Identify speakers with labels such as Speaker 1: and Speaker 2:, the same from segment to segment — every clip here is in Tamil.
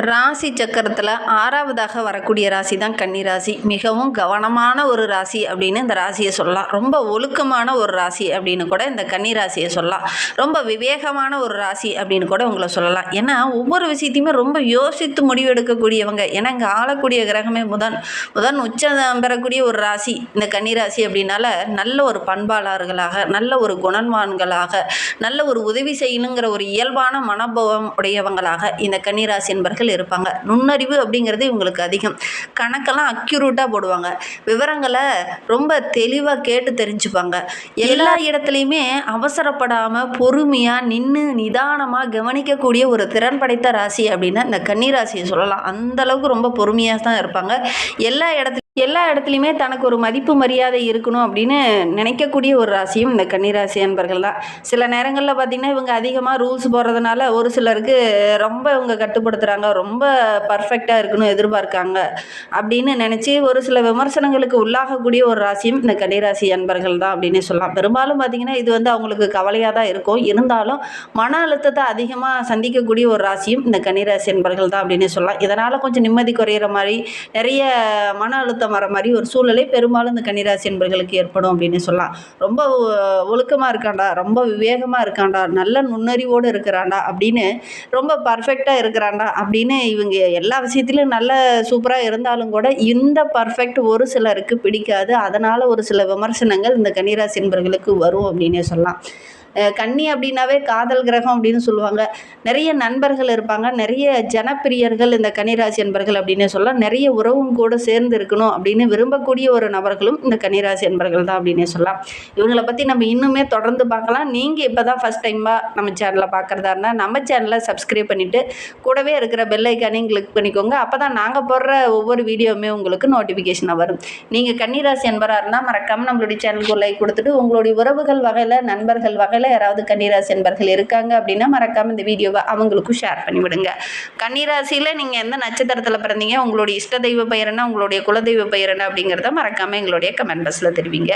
Speaker 1: ராசி சக்கரத்தில் 6வதாக வரக்கூடிய ராசி தான் கன்னி ராசி. மிகவும் கவனமான ஒரு ராசி அப்படின்னு இந்த ராசியை சொல்லலாம். ரொம்ப ஒழுக்கமான ஒரு ராசி அப்படின்னு கூட இந்த கன்னி ராசியை சொல்லலாம். ரொம்ப விவேகமான ஒரு ராசி அப்படின்னு கூட உங்களை சொல்லலாம். ஏன்னா ஒவ்வொரு விஷயத்தையுமே ரொம்ப யோசித்து முடிவெடுக்கக்கூடியவங்க. ஏன்னா இங்கே ஆளக்கூடிய கிரகமே புதன் உச்சம் பெறக்கூடிய ஒரு ராசி இந்த கன்னி ராசி. அப்படின்னால நல்ல ஒரு பண்பாளர்களாக, நல்ல ஒரு குணவான்களாக, நல்ல ஒரு உதவி செய்யணுங்கிற ஒரு இயல்பான மனோபாவம் உடையவங்களாக இந்த கன்னி ராசி என்பர்கள் இருப்பாங்க. நுண்ணறிவு அப்படிங்கிறது இவங்களுக்கு அதிகம். கணக்கெல்லாம் அக்யூரேட்டாக போடுவாங்க. விவரங்களை ரொம்ப தெளிவாக கேட்டு தெரிஞ்சுப்பாங்க. எல்லா இடத்துலையுமே அவசரப்படாமல் பொறுமையாக நின்று நிதானமாக கவனிக்கக்கூடிய ஒரு திறன் படைத்த ராசி அப்படின்னா இந்த கன்னி ராசியை சொல்லலாம். அந்த அளவுக்கு ரொம்ப பொறுமையாக தான் இருப்பாங்க. எல்லா இடத்துலையுமே தனக்கு ஒரு மதிப்பு மரியாதை இருக்கணும் அப்படின்னு நினைக்கக்கூடிய ஒரு ராசியும் இந்த கன்னிராசி அன்பர்கள் தான். சில நேரங்களில் பார்த்திங்கன்னா இவங்க அதிகமாக ரூல்ஸ் போடுறதுனால ஒரு சிலருக்கு ரொம்ப இவங்க கட்டுப்படுத்துகிறாங்க, ரொம்ப பர்ஃபெக்டாக இருக்கணும் எதிர்பார்க்காங்க அப்படின்னு நினச்சி ஒரு சில விமர்சனங்களுக்கு உள்ளாகக்கூடிய ஒரு ராசியும் இந்த கன்னிராசி அன்பர்கள் தான் அப்படின்னு சொல்லலாம். பெரும்பாலும் பார்த்திங்கன்னா இது அவங்களுக்கு கவலையாக தான் இருக்கும். இருந்தாலும் மன அழுத்தத்தை அதிகமாக சந்திக்கக்கூடிய ஒரு ராசியும் இந்த கன்னிராசி அன்பர்கள் தான் அப்படின்னு சொல்லலாம். இதனால் கொஞ்சம் நிம்மதி குறையிற மாதிரி, நிறைய மன அழுத்தம் வர மாதிரி ஒரு சூழ்நிலை பெரும்பாலும் இந்த கன்னிராசி என்பர்களுக்கு ஏற்படும் அப்படின்னு சொல்லலாம். ரொம்ப ஒழுக்கமாக இருக்காண்டா, ரொம்ப விவேகமாக இருக்காண்டா, நல்ல நுண்ணறிவோடு இருக்கிறாண்டா அப்படின்னு, ரொம்ப பர்ஃபெக்டாக இருக்கிறாண்டா அப்படின்னு இவங்க எல்லா விஷயத்திலும் நல்ல சூப்பராக இருந்தாலும் கூட இந்த பர்ஃபெக்ட் ஒரு சிலருக்கு பிடிக்காது. அதனால் ஒரு சில விமர்சனங்கள் இந்த கன்னிராசி என்பர்களுக்கு வரும் அப்படின்னே சொல்லலாம். கன்னி அப்படின்னாவே காதல் கிரகம் அப்படின்னு சொல்லுவாங்க. நிறைய நண்பர்கள் இருப்பாங்க, நிறைய ஜனப்பிரியர்கள் இந்த கன்னிராசி என்பர்கள் அப்படின்னு சொல்லலாம். நிறைய உறவும் கூட சேர்ந்து இருக்கணும் அப்படின்னு விரும்பக்கூடிய ஒரு நபர்களும் இந்த கன்னிராசி என்பர்கள் தான் அப்படின்னு சொல்லலாம். இவங்களை பற்றி நம்ம இன்னுமே தொடர்ந்து பார்க்கலாம். நீங்கள் இப்போ தான் ஃபஸ்ட் டைமாக நம்ம சேனலை பார்க்குறதா இருந்தால் நம்ம சேனலை சப்ஸ்கிரைப் பண்ணிவிட்டு கூடவே இருக்கிற பெல் ஐக்கானையும் கிளிக் பண்ணிக்கோங்க. அப்போ தான் நாங்கள் போடுற ஒவ்வொரு வீடியோவுமே உங்களுக்கு நோட்டிஃபிகேஷனாக வரும். நீங்கள் கன்னிராசி என்பராக இருந்தால் மறக்காமல் நம்மளுடைய சேனலுக்கு ஒரு லைக் கொடுத்துட்டு உங்களுடைய உறவுகள் வகையில், நண்பர்கள் வகையில் யாராவது கன்னிராசி என்பர்கள் இருக்காங்க அப்படின்னா மறக்காம இந்த வீடியோவை அவங்களுக்கும் ஷேர் பண்ணிவிடுங்க. கன்னிராசியில் நீங்கள் எந்த நட்சத்திரத்தில் பிறந்தீங்க, உங்களுடைய இஷ்ட தெய்வ பெயர் என்ன, உங்களுடைய குலதெய்வ பெயர் என்ன அப்படிங்கிறத மறக்காம எங்களுடைய கமெண்ட் பாக்ஸில் தெரிவிங்க.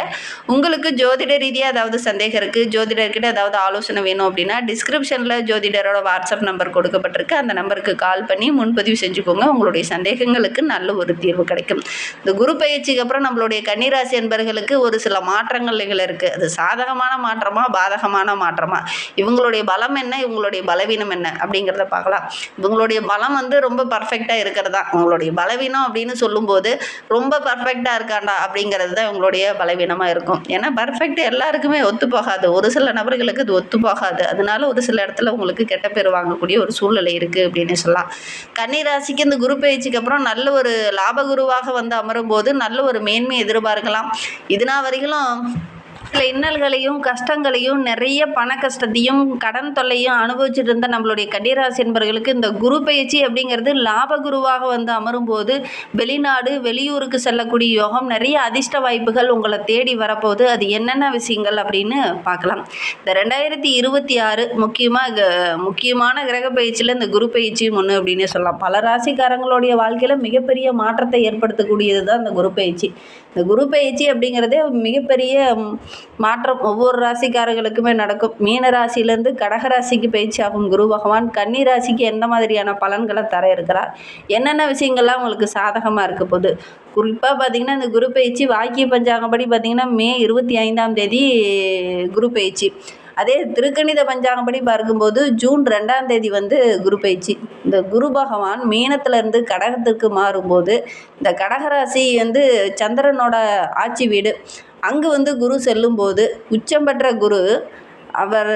Speaker 1: உங்களுக்கு ஜோதிட ரீதியாக ஏதாவது சந்தேகம் இருக்குது, ஜோதிடர்கிட்ட ஏதாவது ஆலோசனை வேணும் அப்படின்னா டிஸ்கிரிப்ஷனில் ஜோதிடரோட வாட்ஸ்அப் நம்பர் கொடுக்கப்பட்டிருக்கு. அந்த நம்பருக்கு கால் பண்ணி முன்பதிவு செஞ்சுக்கோங்க. உங்களுடைய சந்தேகங்களுக்கு நல்ல ஒரு தீர்வு கிடைக்கும். இந்த குரு பயிற்சிக்கு அப்புறம் நம்மளுடைய கன்னிராசி என்பர்களுக்கு ஒரு சில மாற்றங்கள் இருக்குது. அது சாதகமான மாற்றமா, பாதகமான மாற்றமா, இவங்களுடைய பலம் என்ன, இவங்களுடைய பலவீனம் என்ன அப்படிங்கிறத பார்க்கலாம். இவங்களுடைய பலம் ரொம்ப பர்ஃபெக்டாக இருக்கிறதா. உங்களுடைய பலவீனம் அப்படின்னு சொல்லும்போது ரொம்ப பர்ஃபெக்டாக இருக்காண்டா அப்படிங்கிறது தான் இவங்களுடைய பலவீனமாக இருக்கும். ஏன்னா பர்ஃபெக்ட் எல்லாருக்குமே ஒத்து போகாது, ஒரு சில நபர்களுக்கு அது ஒத்து போகாது. அதனால ஒரு சில இடத்துல உங்களுக்கு கெட்ட பேர் வாங்கக்கூடிய ஒரு சூழ்நிலை இருக்குது அப்படின்னு சொல்லலாம். கன்னிராசிக்கு இந்த குரு பயிற்சிக்கு அப்புறம் நல்ல ஒரு லாபகுருவாக அமரும் போது நல்ல ஒரு மேன்மை எதிர்பார்க்கலாம். இதுனா வரைக்கும் சில இன்னல்களையும் கஷ்டங்களையும், நிறைய பண கஷ்டத்தையும் கடன் தொல்லையும் அனுபவிச்சுட்டு இருந்த நம்மளுடைய கன்னிராசி என்பவர்களுக்கு இந்த குரு பயிற்சி அப்படிங்கிறது லாபகுருவாக அமரும் போது வெளிநாடு, வெளியூருக்கு செல்லக்கூடிய யோகம், நிறைய அதிர்ஷ்ட வாய்ப்புகள் உங்களை தேடி வரப்போகுது. அது என்னென்ன விஷயங்கள் அப்படின்னு பார்க்கலாம். இந்த 2026 முக்கியமான கிரக பயிற்சியில் இந்த குரு பயிற்சியும் ஒன்று அப்படின்னு சொல்லலாம். பல ராசிக்காரங்களுடைய வாழ்க்கையில் மிகப்பெரிய மாற்றத்தை ஏற்படுத்தக்கூடியது தான் இந்த குரு பயிற்சி. இந்த குரு பயிற்சி அப்படிங்கிறதே மிகப்பெரிய மாற்றம் ஒவ்வொரு ராசிக்காரர்களுக்குமே நடக்கும். மீன ராசியிலேருந்து கடகராசிக்கு பயிற்சி ஆகும் குரு பகவான் கன்னி ராசிக்கு எந்த மாதிரியான பலன்களை தர இருக்கிறார், என்னென்ன விஷயங்கள்லாம் உங்களுக்கு சாதகமாக இருக்க போகுது. குறிப்பாக பார்த்திங்கன்னா இந்த குரு பயிற்சி வாக்கிய பஞ்சாங்கப்படி பார்த்திங்கன்னா மே 25ஆம் தேதி குரு பயிற்சி. அதே திருக்கணித பஞ்சாங்கப்படி பார்க்கும்போது ஜூன் 2ஆம் தேதி குரு பயிற்சி. இந்த குரு பகவான் மீனத்திலேருந்து கடகத்திற்கு மாறும்போது இந்த கடகராசி சந்திரனோட ஆட்சி வீடு. அங்கு குரு செல்லும்போது உச்சம் பெற்ற குரு அவர்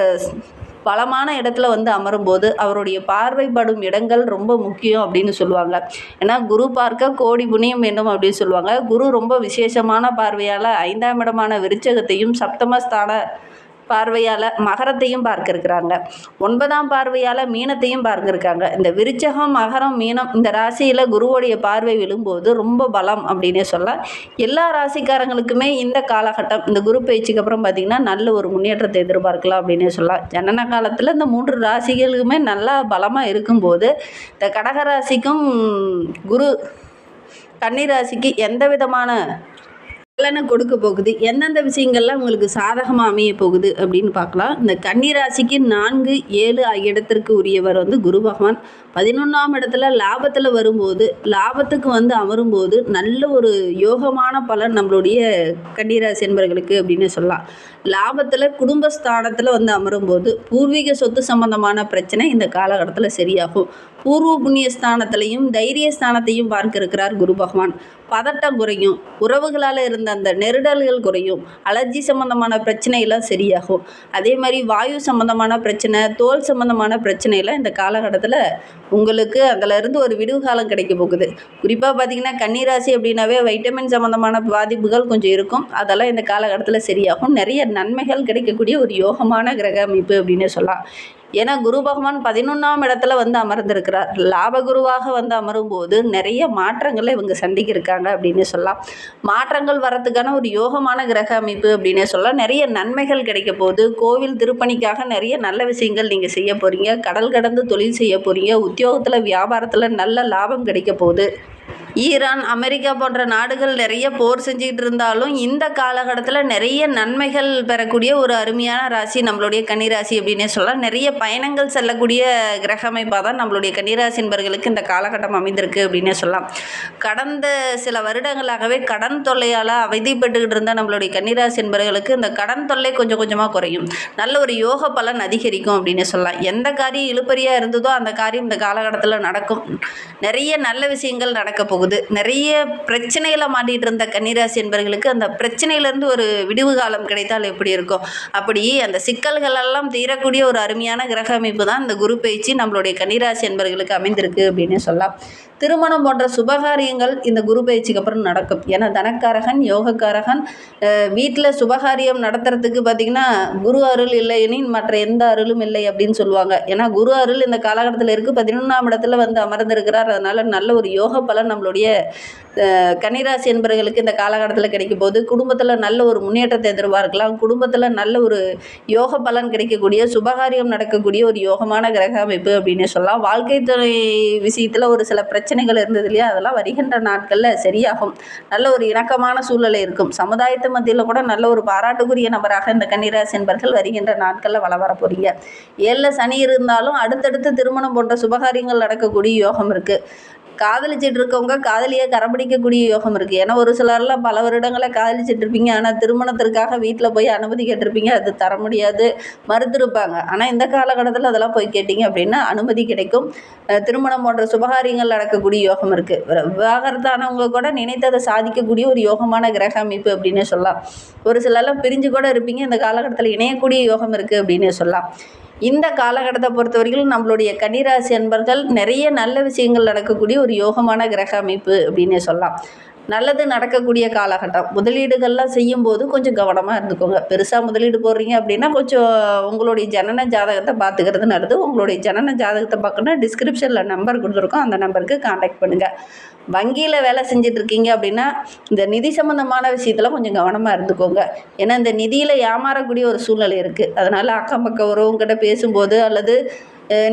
Speaker 1: பலமான இடத்துல அமரும்போது அவருடைய பார்வைப்படும் இடங்கள் ரொம்ப முக்கியம் அப்படின்னு சொல்லுவாங்க. ஏன்னா குரு பார்க்க கோடி புண்ணியம் வேண்டும் அப்படின்னு சொல்லுவாங்க. குரு ரொம்ப விசேஷமான பார்வையால் 5ஆம் இடமான விருச்சகத்தையும், சப்தமஸ்தான பார்வையால் மகரத்தையும் பார்க்க இருக்கிறாங்க, 9ஆம் பார்வையால் மீனத்தையும் பார்க்க இருக்காங்க. இந்த விருச்சகம், மகரம், மீனம் இந்த ராசியில் குருவோடைய பார்வை விழும்போது ரொம்ப பலம் அப்படின்னே சொல்லலாம். எல்லா ராசிக்காரங்களுக்குமே இந்த காலகட்டம் இந்த குரு பயிற்சிக்கு அப்புறம் பார்த்திங்கன்னா நல்ல ஒரு முன்னேற்றத்தை எதிர்பார்க்கலாம் அப்படின்னே சொல்லலாம். ஜனன காலத்தில் இந்த 3 ராசிகளுக்குமே நல்லா பலமாக இருக்கும்போது இந்த கடகராசிக்கும் குரு, கன்னிராசிக்கு எந்த விதமான பலனை கொடுக்க போகுது, எந்தெந்த விஷயங்கள்லாம் உங்களுக்கு சாதகமாக அமைய போகுது அப்படின்னு பார்க்கலாம். இந்த கன்னிராசிக்கு 4, 7 இடத்திற்கு உரியவர் குரு பகவான். 11ஆம் இடத்துல லாபத்தில் வரும்போது, லாபத்துக்கு அமரும்போது நல்ல ஒரு யோகமான பலன் நம்மளுடைய கன்னிராசி என்பவர்களுக்கு அப்படின்னு சொல்லலாம். லாபத்தில் குடும்பஸ்தானத்தில் அமரும்போது பூர்வீக சொத்து சம்பந்தமான பிரச்சனை இந்த காலகட்டத்தில் சரியாகும். பூர்வ புண்ணிய ஸ்தானத்திலையும் தைரிய ஸ்தானத்தையும் பார்க்க இருக்கிறார் குரு பகவான். பதட்டம் குறையும், உறவுகளால் இருந்த அந்த நெருடல்கள் குறையும், அலர்ஜி சம்மந்தமான பிரச்சனையெல்லாம் சரியாகும். அதே மாதிரி வாயு சம்மந்தமான பிரச்சனை, தோல் சம்மந்தமான பிரச்சனையெல்லாம் இந்த காலகட்டத்தில் உங்களுக்கு அதிலிருந்து ஒரு விடுவு காலம் கிடைக்க போகுது. குறிப்பாக பார்த்திங்கன்னா கன்னிராசி அப்படின்னாவே வைட்டமின் சம்மந்தமான பாதிப்புகள் கொஞ்சம் இருக்கும். அதெல்லாம் இந்த காலகட்டத்தில் சரியாகும். நிறைய நன்மைகள் கிடைக்கக்கூடிய ஒரு யோகமான கிரக அமைப்பு அப்படின்னு சொல்லலாம். ஏன்னா குரு பகவான் 11ஆம் இடத்துல அமர்ந்திருக்கிறார். லாபகுருவாக அமரும் போது நிறைய மாற்றங்களை இவங்க சந்திக்க இருக்காங்க அப்படின்னு சொல்லலாம். மாற்றங்கள் வரத்துக்கான ஒரு யோகமான கிரக அமைப்பு அப்படின்னு சொல்லலாம். நிறைய நன்மைகள் கிடைக்க போகுது. கோவில் திருப்பணிக்காக நிறைய நல்ல விஷயங்கள் நீங்கள் செய்ய போகிறீங்க. கடல் கடந்து தொழில் செய்ய போகிறீங்க. உத்தியோகத்தில் வியாபாரத்தில் நல்ல லாபம் கிடைக்க போகுது. ஈரான், அமெரிக்கா போன்ற நாடுகள் நிறைய போர் செஞ்சுக்கிட்டு இருந்தாலும் இந்த காலகட்டத்தில் நிறைய நன்மைகள் பெறக்கூடிய ஒரு அருமையான ராசி நம்மளுடைய கன்னிராசி அப்படின்னே சொல்லலாம். நிறைய பயணங்கள் செல்லக்கூடிய கிரக அமைப்பாக தான் நம்மளுடைய கன்னிராசி என்பவர்களுக்கு இந்த காலகட்டம் அமைந்திருக்கு அப்படின்னே சொல்லலாம். கடந்த சில வருடங்களாகவே கடன் தொல்லையால் அவதிப்பட்டுக்கிட்டு இருந்த நம்மளுடைய கன்னிராசி என்பவர்களுக்கு இந்த கடன் தொல்லை கொஞ்சம் கொஞ்சமாக குறையும். நல்ல ஒரு யோக பலன் அதிகரிக்கும் அப்படின்னு சொல்லலாம். எந்த காரியம் இழுபறியாக இருந்ததோ அந்த காரியம் இந்த காலகட்டத்தில் நடக்கும். நிறைய நல்ல விஷயங்கள் நடக்க போகுது. நிறைய பிரச்சனைகளை மாட்டிகிட்டு இருந்த கன்னிராசி என்பவர்களுக்கு அந்த பிரச்சனையிலேருந்து ஒரு விடுவு காலம் கிடைத்தால் எப்படி இருக்கும், அப்படி அந்த சிக்கல்கள் எல்லாம் தீரக்கூடிய ஒரு அருமையான கிரக அமைப்பு தான் இந்த குரு பயிற்சி நம்மளுடைய கன்னிராசி என்பவர்களுக்கு அமைந்திருக்கு அப்படின்னு சொல்லலாம். திருமணம் போன்ற சுபகாரியங்கள் இந்த குரு பயிற்சிக்கு அப்புறம் நடக்கும். ஏன்னா தனக்காரகன், யோகக்காரகன், வீட்டில் சுபகாரியம் நடத்துறதுக்கு பார்த்திங்கன்னா குரு அருள் இல்லை எனின் மற்ற எந்த அருளும் இல்லை அப்படின்னு சொல்லுவாங்க. ஏன்னா குரு அருள் இந்த காலகட்டத்தில் இருக்குது. 11ஆம் இடத்துல அமர்ந்திருக்கிறார். அதனால் நல்ல ஒரு யோக பலன் நம்மளுடைய கன்னிராசி என்பவர்களுக்கு இந்த காலகட்டத்தில் கிடைக்கும் போது குடும்பத்தில் நல்ல ஒரு முன்னேற்றத்தை எதிர்பார்க்கலாம். குடும்பத்தில் நல்ல ஒரு யோக பலன் கிடைக்கக்கூடிய, சுபகாரியம் நடக்கக்கூடிய ஒரு யோகமான கிரக அமைப்பு அப்படின்னு சொல்லலாம். வாழ்க்கை துறை விஷயத்தில் ஒரு சில பிரச்சனைகள் இருந்தது இல்லையா, அதெல்லாம் வருகின்ற நாட்களில் சரியாகும். நல்ல ஒரு இணக்கமான சூழ்நிலை இருக்கும். சமுதாயத்து மத்தியில் கூட நல்ல ஒரு பாராட்டுக்குரிய நபராக இந்த கன்னிராசி என்பவர்கள் வருகின்ற நாட்களில் வர போகிறீங்க. 7 சனி இருந்தாலும் அடுத்தடுத்து திருமணம் போன்ற சுபகாரியங்கள் நடக்கக்கூடிய யோகம் இருக்குது. காதலிச்சிட்டு இருக்கவங்க காதலியை கரம்பிடிக்கக்கூடிய யோகம் இருக்குது. ஏன்னா ஒரு சிலர்லாம் பல வருடங்களை காதலிச்சிட்டு இருப்பீங்க. ஆனால் திருமணத்திற்காக வீட்டில் போய் அனுமதி கேட்டிருப்பீங்க. அது தர முடியாது, மறுத்திருப்பாங்க. ஆனால் இந்த காலகட்டத்தில் அதெல்லாம் போய் கேட்டிங்க அப்படின்னா அனுமதி கிடைக்கும். திருமணம் போன்ற சுபகாரியங்கள் நடக்கக்கூடிய யோகம் இருக்குது. விவாகரத்தானவங்க கூட நினைத்ததை சாதிக்கக்கூடிய ஒரு யோகமான கிரக அமைப்பு அப்படின்னு சொல்லலாம். ஒரு சிலர்லாம் பிரிஞ்சு கூட இருப்பீங்க. இந்த காலகட்டத்தில் இணையக்கூடிய யோகம் இருக்குது அப்படின்னு சொல்லலாம். இந்த காலகட்டத்தை பொறுத்த வரைக்கும் நம்மளுடைய கன்னிராசி அன்பர்கள் நிறைய நல்ல விஷயங்கள் நடக்கக்கூடிய ஒரு யோகமான கிரக அமைப்பு அப்படின்னே சொல்லலாம். நல்லது நடக்கக்கூடிய காலகட்டம். முதலீடுகள்லாம் செய்யும்போது கொஞ்சம் கவனமாக இருந்துக்கோங்க. பெருசாக முதலீடு போடுறீங்க அப்படின்னா கொஞ்சம் உங்களுடைய ஜனன ஜாதகத்தை பார்த்துக்கிறது நல்லது. உங்களுடைய ஜனன ஜாதகத்தை பார்க்கணுன்னா டிஸ்கிரிப்ஷனில் நம்பர் கொடுத்துருக்கோம். அந்த நம்பருக்கு கான்டாக்ட் பண்ணுங்கள். வங்கியில் வேலை செஞ்சிட்ருக்கீங்க அப்படின்னா இந்த நிதி சம்மந்தமான விஷயத்தில் கொஞ்சம் கவனமாக இருந்துக்கோங்க. ஏன்னா இந்த நிதியில் ஏமாறக்கூடிய ஒரு சூழ்நிலை இருக்குது. அதனால் அக்கம் பக்கம் உறவுங்கிட்ட பேசும்போது அல்லது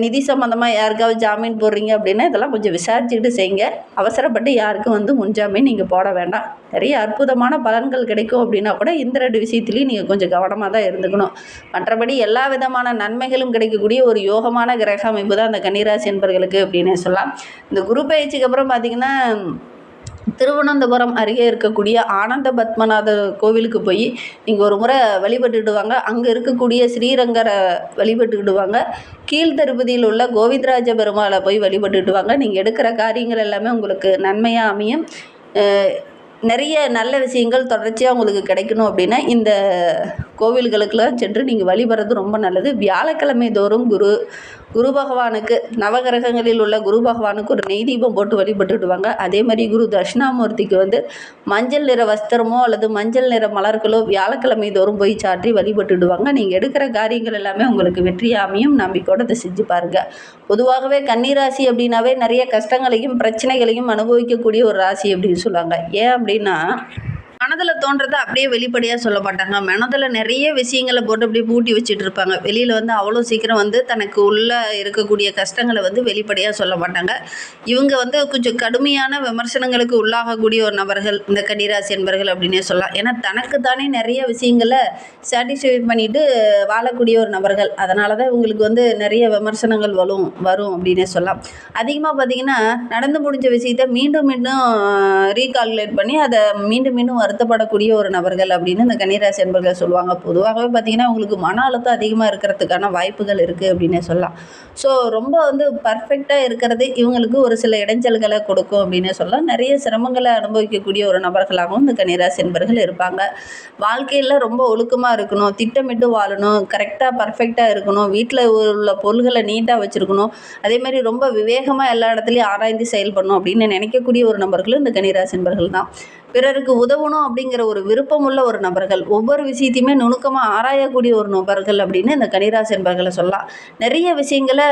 Speaker 1: நிதி சம்மந்தமாக யாருக்காவது ஜாமீன் போடுறீங்க அப்படின்னா இதெல்லாம் கொஞ்சம் விசாரிச்சுக்கிட்டு செய்யுங்க. அவசரப்பட்டு யாருக்கும் முன்ஜாமீன் நீங்கள் போட வேண்டாம். நிறைய அற்புதமான பலன்கள் கிடைக்கும் அப்படின்னா கூட இந்த 2 விஷயத்துலேயும் நீங்கள் கொஞ்சம் கவனமாக தான் இருந்துக்கணும். மற்றபடி எல்லா விதமான நன்மைகளும் கிடைக்கக்கூடிய ஒரு யோகமான கிரக அமைப்பு தான் அந்த கன்னிராசி என்பவர்களுக்கு அப்படின்னு சொல்லலாம். இந்த குரு பயிற்சிக்கு அப்புறம் பார்த்திங்கன்னா திருவனந்தபுரம் அருகே இருக்கக்கூடிய ஆனந்த பத்மநாதர் கோவிலுக்கு போய் நீங்கள் ஒரு முறை வழிபட்டுடுவாங்க. அங்கே இருக்கக்கூடிய ஸ்ரீரங்கரை வழிபட்டுக்கிடுவாங்க. கீழ்த்திருப்பதியில் உள்ள கோவிந்தராஜ பெருமாளை போய் வழிபட்டுடுவாங்க. நீங்கள் எடுக்கிற காரியங்கள் எல்லாமே உங்களுக்கு நன்மையாக அமையும். நிறைய நல்ல விஷயங்கள் தொடர்ச்சியாக உங்களுக்கு கிடைக்கணும் அப்படின்னா இந்த கோவில்களுக்கெல்லாம் சென்று நீங்கள் வழிபடுறது ரொம்ப நல்லது. வியாழக்கிழமை தோறும் குரு பகவானுக்கு, நவகிரகங்களில் உள்ள குரு பகவானுக்கு ஒரு நெய் தீபம் போட்டு வழிபட்டுடுவாங்க. அதே மாதிரி குரு தட்சிணாமூர்த்திக்கு மஞ்சள் நிற வஸ்திரமோ அல்லது மஞ்சள் நிற மலர்களோ வியாழக்கிழமை தோறும் போய் சாற்றி வழிபட்டுடுவாங்க. நீங்கள் எடுக்கிற காரியங்கள் எல்லாமே உங்களுக்கு வெற்றியாமையும் நம்பிக்கையோடு அதை செஞ்சு பாருங்கள். பொதுவாகவே கன்னிராசி அப்படின்னாவே நிறைய கஷ்டங்களையும் பிரச்சனைகளையும் அனுபவிக்கக்கூடிய ஒரு ராசி அப்படின்னு சொல்லுவாங்க. ஏன் அப்படின்னா மனதில் தோன்றதை அப்படியே வெளிப்படையாக சொல்ல மாட்டாங்க. மனதில் நிறைய விஷயங்களை போட்டு அப்படியே பூட்டி வச்சுட்டு இருப்பாங்க. வெளியில் வந்து அவ்வளோ சீக்கிரம் வந்து தனக்கு உள்ளே இருக்கக்கூடிய கஷ்டங்களை வந்து வெளிப்படையாக சொல்ல மாட்டாங்க. இவங்க வந்து கொஞ்சம் கடுமையான விமர்சனங்களுக்கு உள்ளாகக்கூடிய ஒரு நபர்கள் இந்த கன்னிராசி என்பர்கள் அப்படின்னே சொல்லலாம். ஏன்னா தனக்கு தானே நிறைய விஷயங்களை சாட்டிஸ்ஃபை பண்ணிட்டு வாழக்கூடிய ஒரு நபர்கள். அதனால தான் இவங்களுக்கு வந்து நிறைய விமர்சனங்கள் வரும் அப்படின்னே சொல்லலாம். அதிகமாக பார்த்திங்கன்னா நடந்து முடிஞ்ச விஷயத்தை மீண்டும் மீண்டும் ரீகால்குலேட் பண்ணி அதை மீண்டும் மீண்டும் வருத்தப்படக்கூடிய ஒரு நபர்கள் அப்படின்னு இந்த கன்னிராசி என்பர்கள் சொல்லுவாங்க. பொதுவாகவே பார்த்திங்கன்னா உங்களுக்கு மன அழுத்தம் அதிகமாக இருக்கிறதுக்கான வாய்ப்புகள் இருக்குது அப்படின்னே சொல்லலாம். ஸோ ரொம்ப வந்து பர்ஃபெக்டாக இருக்கிறது இவங்களுக்கு ஒரு சில இடைஞ்சல்களை கொடுக்கும் அப்படின்னே சொல்லலாம். நிறைய சிரமங்களை அனுபவிக்கக்கூடிய ஒரு நபர்களாகவும் இந்த கன்னிராசி என்பர்கள் இருப்பாங்க. வாழ்க்கையில் ரொம்ப ஒழுக்கமாக இருக்கணும், திட்டமிட்டு வாழணும், கரெக்டாக பர்ஃபெக்டாக இருக்கணும், வீட்டில் உள்ள பொருள்களை நீட்டாக வச்சுருக்கணும், அதேமாதிரி ரொம்ப விவேகமாக எல்லா இடத்துலையும் ஆராய்ந்து செயல்படணும் அப்படின்னு நினைக்கக்கூடிய ஒரு நபர்களும் இந்த கன்னிராசி என்பர்கள் தான். பிறருக்கு உதவணும் அப்படிங்கிற ஒரு விருப்பம் உள்ள ஒரு நபர்கள், ஒவ்வொரு விஷயத்தையுமே நுணுக்கமாக ஆராயக்கூடிய ஒரு நபர்கள் அப்படின்னு இந்த கன்னிராசி என்பர்களை சொல்லலாம். நிறைய விஷயங்களை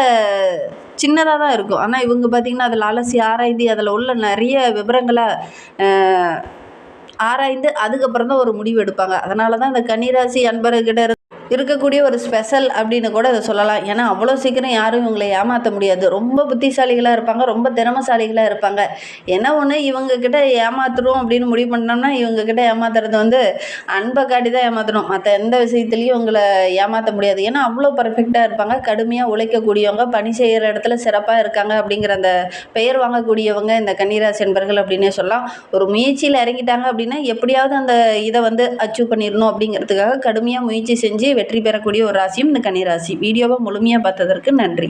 Speaker 1: சின்னதாக தான் இருக்கும், ஆனால் இவங்க பார்த்திங்கன்னா அதில் அலசி ஆராய்ந்து அதில் உள்ள நிறைய விவரங்களை ஆராய்ந்து அதுக்கப்புறம் தான் ஒரு முடிவு எடுப்பாங்க. அதனால தான் இந்த கன்னிராசி அன்பர்கிட்ட இருக்கக்கூடிய ஒரு ஸ்பெஷல் அப்படின்னு கூட அதை சொல்லலாம். ஏன்னா அவ்வளோ சீக்கிரம் யாரும் இவங்களை ஏமாற்ற முடியாது. ரொம்ப புத்திசாலிகளாக இருப்பாங்க, ரொம்ப திறமசாலிகளாக இருப்பாங்க. என்ன ஒன்று இவங்கக்கிட்ட ஏமாத்துறோம் அப்படின்னு முடிவு பண்ணோம்னா இவங்கக்கிட்ட ஏமாத்துறது வந்து அன்பை காட்டி தான் ஏமாற்றணும். மற்ற எந்த விஷயத்துலையும் இவங்களை ஏமாற்ற முடியாது. ஏன்னா அவ்வளோ பர்ஃபெக்டாக இருப்பாங்க, கடுமையாக உழைக்கக்கூடியவங்க, பணி செய்கிற இடத்துல சிறப்பாக இருக்காங்க அப்படிங்கிற அந்த பெயர் வாங்கக்கூடியவங்க இந்த கன்னிராசி என்பர்கள் அப்படின்னே சொல்லலாம். ஒரு முயற்சியில் இறங்கிட்டாங்க அப்படின்னா எப்படியாவது அந்த இதை வந்து அச்சீவ் பண்ணிடணும் அப்படிங்கிறதுக்காக கடுமையாக முயற்சி செஞ்சு வெற்றி பெறக்கூடிய ஒரு ராசியும் இந்த கன்னிராசி. வீடியோவை முழுமையாக பார்த்ததற்கு நன்றி.